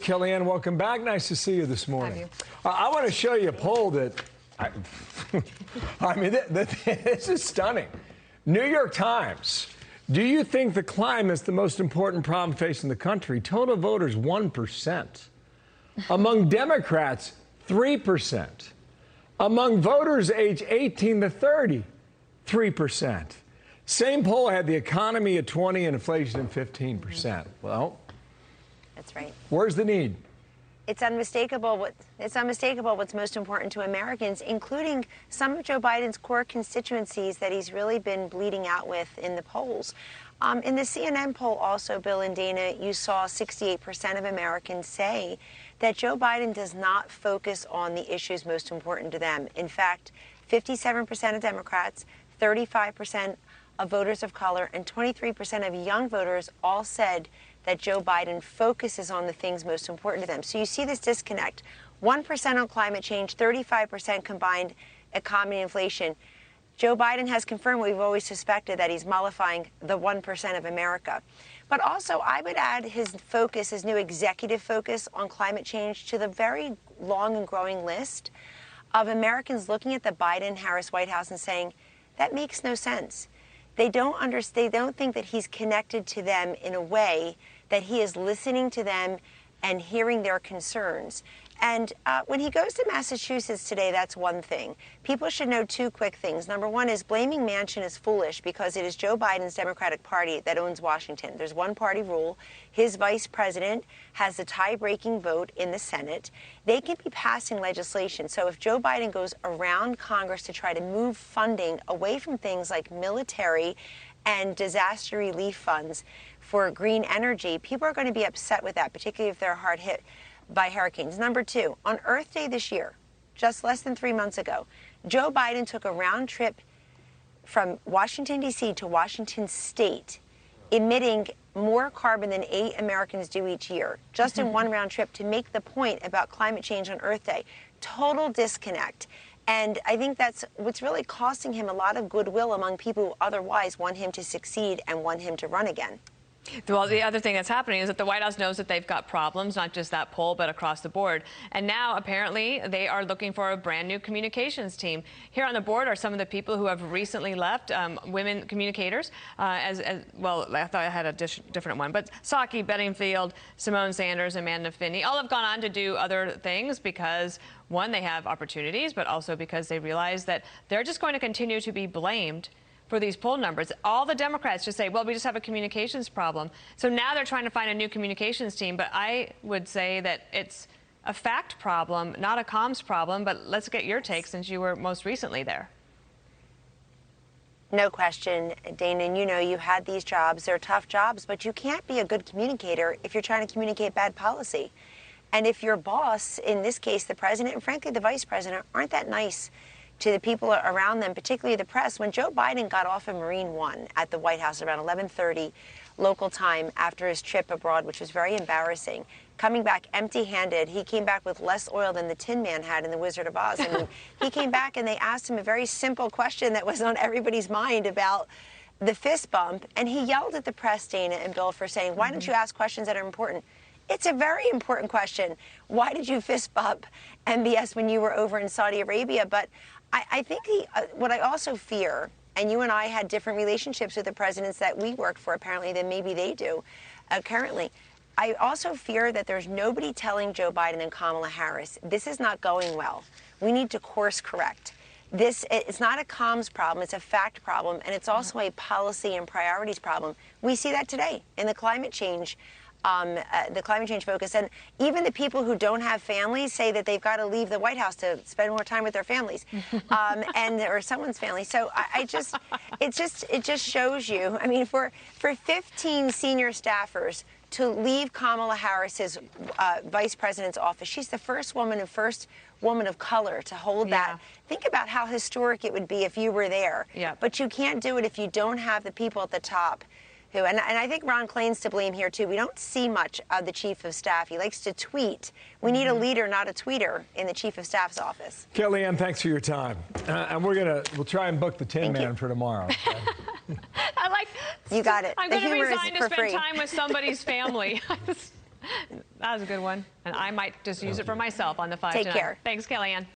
Kellyanne, welcome back. Nice to see you this morning. I want to show you a poll that, I mean, this is stunning. New York Times. Do you think the climate is the most important problem facing the country? Total voters, 1%. Among Democrats, 3%. Among voters age 18 to 30, 3%. Same poll had the economy at 20 and inflation at 15%. Well, that's right. Where's the need? It's unmistakable what's most important to Americans, including some of Joe Biden's core constituencies that he's really been bleeding out with in the polls. In the CNN poll also, Bill and Dana, you saw 68% of Americans say that Joe Biden does not focus on the issues most important to them. In fact, 57% of Democrats, 35% of voters of color, and 23% of young voters all said that Joe Biden focuses on the things most important to them. So you see this disconnect. 1% on climate change, 35% combined economy and inflation. Joe Biden has confirmed what we've always suspected, that he's mollifying the 1% of America. But also, I would add his focus, his new executive focus on climate change to the very long and growing list of Americans looking at the Biden-Harris White House and saying, that makes no sense. They don't understand, they don't think that he's connected to them in a way that he is listening to them and hearing their concerns. And when he goes to Massachusetts today, that's one thing. People should know two quick things. Number one is blaming Manchin is foolish because it is Joe Biden's Democratic Party that owns Washington. There's one-party rule. His vice president has the tie-breaking vote in the Senate. They can be passing legislation. So if Joe Biden goes around Congress to try to move funding away from things like military and disaster relief funds for green energy, people are going to be upset with that, particularly if they're hard hit by hurricanes. Number two, on Earth Day this year, just less than 3 months ago, Joe Biden took a round trip from Washington, D.C. to Washington State, emitting more carbon than 8 Americans do each year, just in one round trip, to make the point about climate change on Earth Day. Total disconnect. And I think that's what's really costing him a lot of goodwill among people who otherwise want him to succeed and want him to run again. Well, the other thing that's happening is that the White House knows that they've got problems, not just that poll, but across the board. And now, apparently, they are looking for a brand new communications team. Here on the board are some of the people who have recently left, women communicators. Well, I thought I had a different one. But Psaki Bedingfield, Simone Sanders, Amanda Finney, all have gone on to do other things because, one, they have opportunities, but also because they realize that they're just going to continue to be blamed for these poll numbers. All the Democrats just say, well, we just have a communications problem. So now they're trying to find a new communications team. But I would say that it's a fact problem, not a comms problem. But let's get your take since you were most recently there. No question, Dana, and you know you had these jobs. They're tough jobs, but you can't be a good communicator if you're trying to communicate bad policy. And if your boss, in this case the president, and frankly the vice president, aren't that nice to the people around them, particularly the press. When Joe Biden got off of Marine One at the White House around 11:30 local time after his trip abroad, which was very embarrassing, coming back empty-handed, he came back with less oil than the Tin Man had in The Wizard of Oz. I mean, he came back and they asked him a very simple question that was on everybody's mind about the fist bump, and he yelled at the press, Dana and Bill, for saying, why don't you ask questions that are important? It's a very important question. Why did you fist bump MBS when you were over in Saudi Arabia? But I think what I also fear, and you and I had different relationships with the presidents that we worked for, apparently, than maybe they do currently. I also fear that there's nobody telling Joe Biden and Kamala Harris, this is not going well. We need to course correct. It's not a comms problem, it's a fact problem, and it's also a policy and priorities problem. We see that today in the climate change focus. And even the people who don't have families say that they've got to leave the White House to spend more time with their families or someone's family. So it just shows you, I mean, for 15 senior staffers to leave Kamala Harris's vice president's office, she's the first woman and first woman of color to hold that. Think about how historic it would be if you were there. But you can't do it if you don't have the people at the top. And I think Ron Klain's to blame here, too. We don't see much of the chief of staff. He likes to tweet. We need a leader, not a tweeter, in the chief of staff's office. Kellyanne, thanks for your time. And we'll try and book the Tin Man for tomorrow. Okay? I like. You got it. I'm going to resign to spend time with somebody's family. That was a good one. And I might just use it for myself on the 5 Take tonight. care. Thanks, Kellyanne.